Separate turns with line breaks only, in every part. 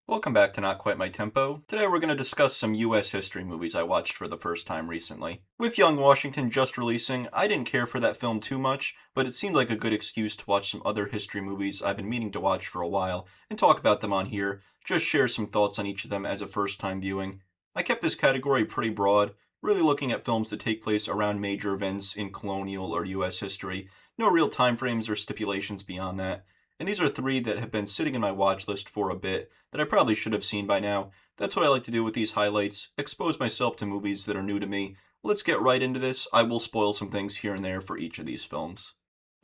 Welcome back to Not Quite My Tempo. Today we're going to discuss some US history movies I watched for the first time recently. With Young Washington just releasing, I didn't care for that film too much, but it seemed like a good excuse to watch some other history movies I've been meaning to watch for a while and talk about them on here, just share some thoughts on each of them as a first time viewing. I kept this category pretty broad, really looking at films that take place around major events in colonial or US history, no real time frames or stipulations beyond that. And these are three that have been sitting in my watch list for a bit that I probably should have seen by now. That's what I like to do with these highlights, expose myself to movies that are new to me. Let's get right into this. I will spoil some things here and there for each of these films.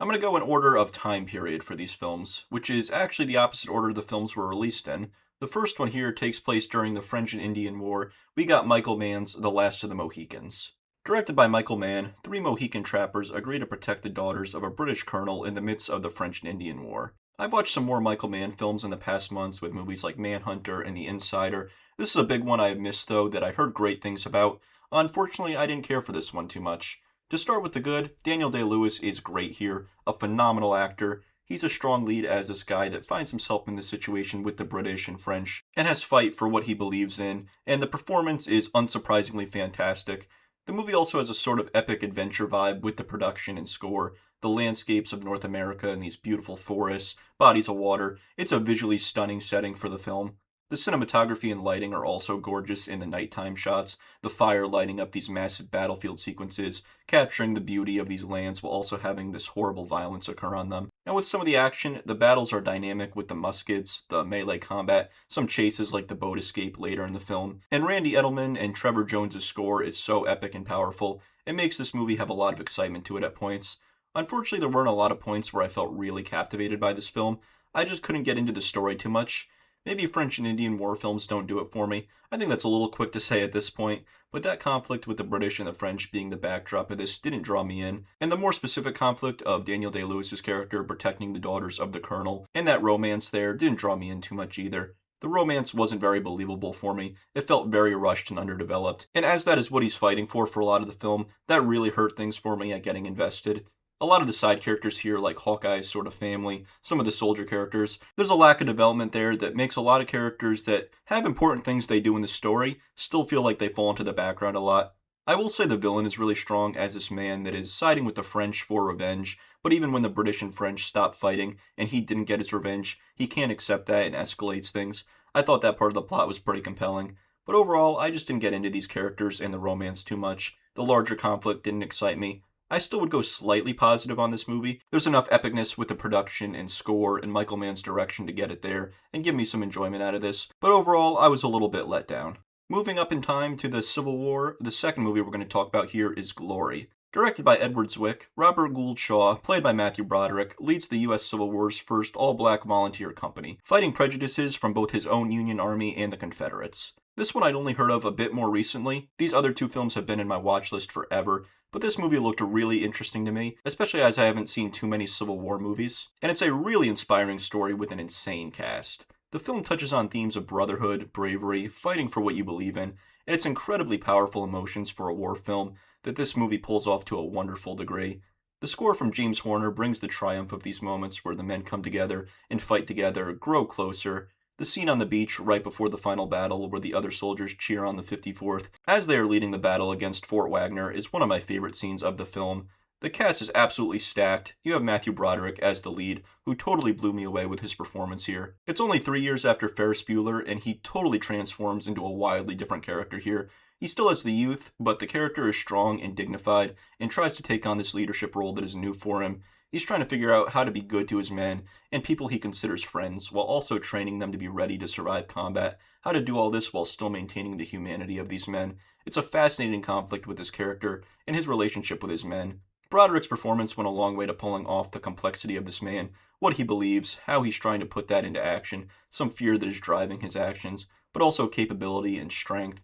I'm going to go in order of time period for these films, which is actually the opposite order the films were released in. The first one here takes place during the French and Indian War. We got Michael Mann's The Last of the Mohicans. Directed by Michael Mann, three Mohican trappers agree to protect the daughters of a British colonel in the midst of the French and Indian War. I've watched some more Michael Mann films in the past months with movies like Manhunter and The Insider. This is a big one I have missed though that I heard great things about. Unfortunately, I didn't care for this one too much. To start with the good, Daniel Day-Lewis is great here, a phenomenal actor. He's a strong lead as this guy that finds himself in this situation with the British and French and has fight for what he believes in, and the performance is unsurprisingly fantastic. The movie also has a sort of epic adventure vibe with the production and score, the landscapes of North America and these beautiful forests, bodies of water. It's a visually stunning setting for the film. The cinematography and lighting are also gorgeous in the nighttime shots, the fire lighting up these massive battlefield sequences, capturing the beauty of these lands while also having this horrible violence occur on them. And with some of the action, the battles are dynamic with the muskets, the melee combat, some chases like the boat escape later in the film. And Randy Edelman and Trevor Jones's score is so epic and powerful, it makes this movie have a lot of excitement to it at points. Unfortunately, there weren't a lot of points where I felt really captivated by this film. I just couldn't get into the story too much. Maybe French and Indian War films don't do it for me. I think that's a little quick to say at this point, but that conflict with the British and the French being the backdrop of this didn't draw me in, and the more specific conflict of Daniel Day-Lewis's character protecting the daughters of the colonel, and that romance there didn't draw me in too much either. The romance wasn't very believable for me. It felt very rushed and underdeveloped, and as that is what he's fighting for a lot of the film, that really hurt things for me at getting invested. A lot of the side characters here, like Hawkeye's sort of family, some of the soldier characters, there's a lack of development there that makes a lot of characters that have important things they do in the story still feel like they fall into the background a lot. I will say the villain is really strong as this man that is siding with the French for revenge, but even when the British and French stop fighting and he didn't get his revenge, he can't accept that and escalates things. I thought that part of the plot was pretty compelling. But overall, I just didn't get into these characters and the romance too much. The larger conflict didn't excite me. I still would go slightly positive on this movie. There's enough epicness with the production and score and Michael Mann's direction to get it there and give me some enjoyment out of this, but overall, I was a little bit let down. Moving up in time to the Civil War, the second movie we're going to talk about here is Glory. Directed by Edward Zwick, Robert Gould Shaw, played by Matthew Broderick, leads the U.S. Civil War's first all-black volunteer company, fighting prejudices from both his own Union Army and the Confederates. This one I'd only heard of a bit more recently. These other two films have been in my watch list forever, but this movie looked really interesting to me, especially as I haven't seen too many Civil War movies. And it's a really inspiring story with an insane cast. The film touches on themes of brotherhood, bravery, fighting for what you believe in, and it's incredibly powerful emotions for a war film that this movie pulls off to a wonderful degree. The score from James Horner brings the triumph of these moments where the men come together and fight together, grow closer. The scene on the beach right before the final battle where the other soldiers cheer on the 54th as they are leading the battle against Fort Wagner is one of my favorite scenes of the film. The cast is absolutely stacked. You have Matthew Broderick as the lead, who totally blew me away with his performance here. It's only 3 years after Ferris Bueller, and he totally transforms into a wildly different character here. He still has the youth, but the character is strong and dignified, and tries to take on this leadership role that is new for him. He's trying to figure out how to be good to his men and people he considers friends, while also training them to be ready to survive combat. How to do all this while still maintaining the humanity of these men. It's a fascinating conflict with his character and his relationship with his men. Broderick's performance went a long way to pulling off the complexity of this man, what he believes, how he's trying to put that into action, some fear that is driving his actions, but also capability and strength.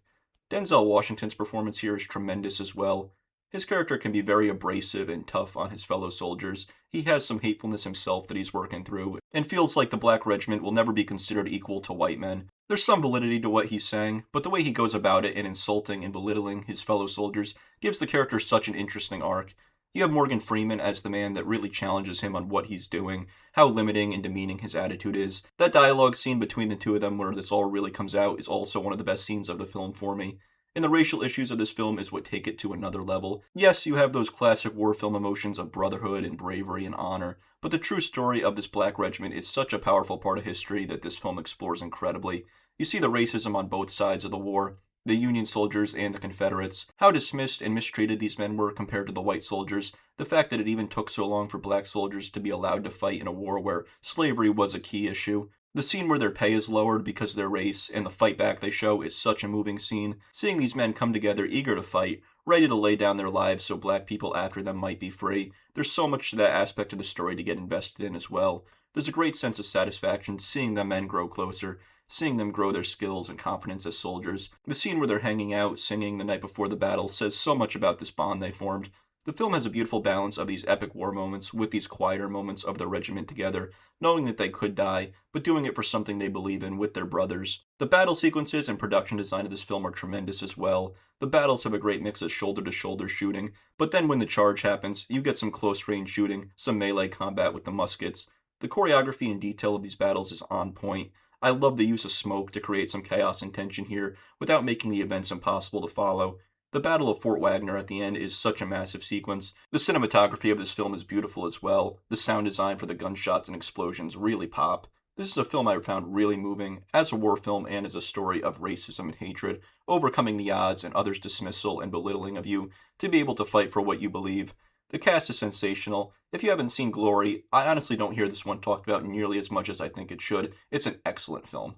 Denzel Washington's performance here is tremendous as well. His character can be very abrasive and tough on his fellow soldiers. He has some hatefulness himself that he's working through, and feels like the black regiment will never be considered equal to white men. There's some validity to what he's saying, but the way he goes about it in insulting and belittling his fellow soldiers gives the character such an interesting arc. You have Morgan Freeman as the man that really challenges him on what he's doing, how limiting and demeaning his attitude is. That dialogue scene between the two of them where this all really comes out is also one of the best scenes of the film for me. And the racial issues of this film is what take it to another level. Yes, you have those classic war film emotions of brotherhood and bravery and honor, but the true story of this black regiment is such a powerful part of history that this film explores incredibly. You see the racism on both sides of the war, the Union soldiers and the Confederates, how dismissed and mistreated these men were compared to the white soldiers, the fact that it even took so long for black soldiers to be allowed to fight in a war where slavery was a key issue. The scene where their pay is lowered because of their race and the fight back they show is such a moving scene. Seeing these men come together eager to fight, ready to lay down their lives so black people after them might be free. There's so much to that aspect of the story to get invested in as well. There's a great sense of satisfaction seeing the men grow closer, seeing them grow their skills and confidence as soldiers. The scene where they're hanging out, singing the night before the battle says so much about this bond they formed. The film has a beautiful balance of these epic war moments with these quieter moments of their regiment together, knowing that they could die, but doing it for something they believe in with their brothers. The battle sequences and production design of this film are tremendous as well. The battles have a great mix of shoulder-to-shoulder shooting, but then when the charge happens, you get some close-range shooting, some melee combat with the muskets. The choreography and detail of these battles is on point. I love the use of smoke to create some chaos and tension here without making the events impossible to follow. The Battle of Fort Wagner at the end is such a massive sequence. The cinematography of this film is beautiful as well. The sound design for the gunshots and explosions really pop. This is a film I found really moving, as a war film and as a story of racism and hatred, overcoming the odds and others' dismissal and belittling of you to be able to fight for what you believe. The cast is sensational. If you haven't seen Glory, I honestly don't hear this one talked about nearly as much as I think it should. It's an excellent film.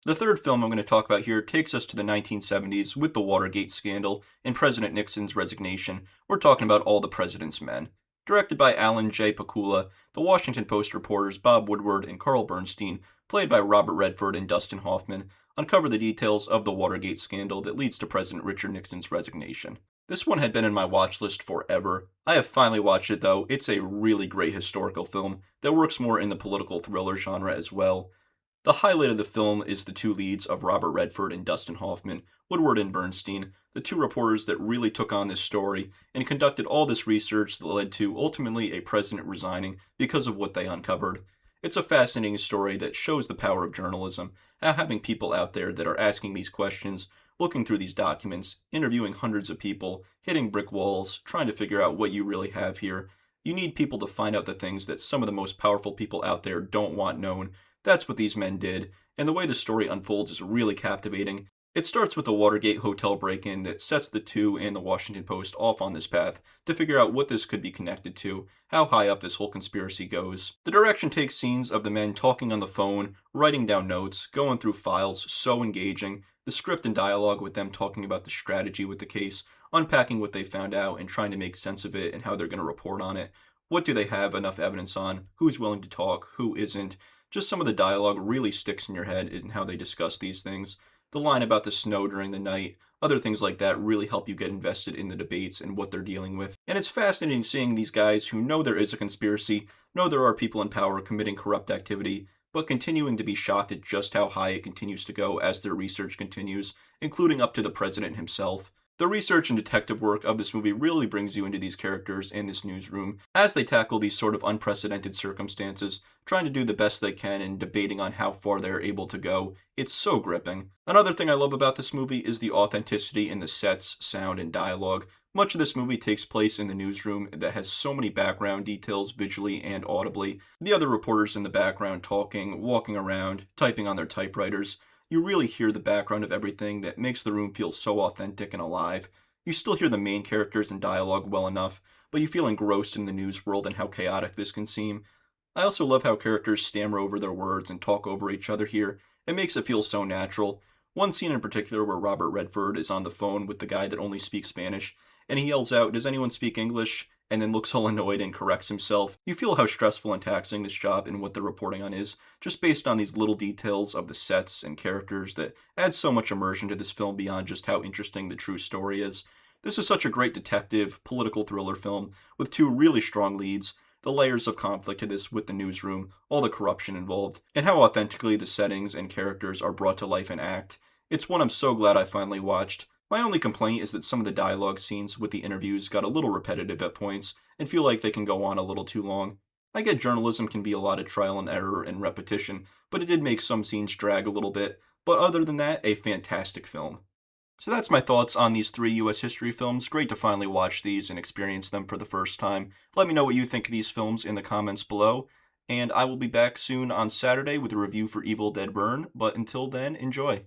The third film I'm going to talk about here takes us to the 1970s with the Watergate scandal and President Nixon's resignation. We're talking about All the President's Men. Directed by Alan J. Pakula, the Washington Post reporters Bob Woodward and Carl Bernstein, played by Robert Redford and Dustin Hoffman, uncover the details of the Watergate scandal that leads to President Richard Nixon's resignation. This one had been in my watch list forever. I have finally watched it though. It's a really great historical film that works more in the political thriller genre as well. The highlight of the film is the two leads of Robert Redford and Dustin Hoffman, Woodward and Bernstein, the two reporters that really took on this story and conducted all this research that led to ultimately a president resigning because of what they uncovered. It's a fascinating story that shows the power of journalism, how having people out there that are asking these questions, looking through these documents, interviewing hundreds of people, hitting brick walls, trying to figure out what you really have here. You need people to find out the things that some of the most powerful people out there don't want known. That's what these men did, and the way the story unfolds is really captivating. It starts with the Watergate hotel break-in that sets the two and the Washington Post off on this path to figure out what this could be connected to, how high up this whole conspiracy goes. The direction takes scenes of the men talking on the phone, writing down notes, going through files, so engaging. The script and dialogue with them talking about the strategy with the case, unpacking what they found out and trying to make sense of it and how they're going to report on it. What do they have enough evidence on? Who's willing to talk? Who isn't? Just some of the dialogue really sticks in your head in how they discuss these things. The line about the snow during the night, other things like that really help you get invested in the debates and what they're dealing with. And it's fascinating seeing these guys who know there is a conspiracy, know there are people in power committing corrupt activity, but continuing to be shocked at just how high it continues to go as their research continues, including up to the president himself. The research and detective work of this movie really brings you into these characters and this newsroom as they tackle these sort of unprecedented circumstances, trying to do the best they can and debating on how far they're able to go. It's so gripping. Another thing I love about this movie is the authenticity in the sets, sound, and dialogue. Much of this movie takes place in the newsroom that has so many background details visually and audibly. The other reporters in the background talking, walking around, typing on their typewriters. You really hear the background of everything that makes the room feel so authentic and alive. You still hear the main characters and dialogue well enough, but you feel engrossed in the news world and how chaotic this can seem. I also love how characters stammer over their words and talk over each other here. It makes it feel so natural. One scene in particular where Robert Redford is on the phone with the guy that only speaks Spanish, and he yells out, "Does anyone speak English?" and then looks all annoyed and corrects himself. You feel how stressful and taxing this job and what they're reporting on is, just based on these little details of the sets and characters that add so much immersion to this film beyond just how interesting the true story is. This is such a great detective, political thriller film with two really strong leads, the layers of conflict to this with the newsroom, all the corruption involved, and how authentically the settings and characters are brought to life and act. It's one I'm so glad I finally watched. My only complaint is that some of the dialogue scenes with the interviews got a little repetitive at points and feel like they can go on a little too long. I get journalism can be a lot of trial and error and repetition, but it did make some scenes drag a little bit. But other than that, a fantastic film. So that's my thoughts on these three US history films. Great to finally watch these and experience them for the first time. Let me know what you think of these films in the comments below. And I will be back soon on Saturday with a review for Evil Dead Burn. But until then, enjoy.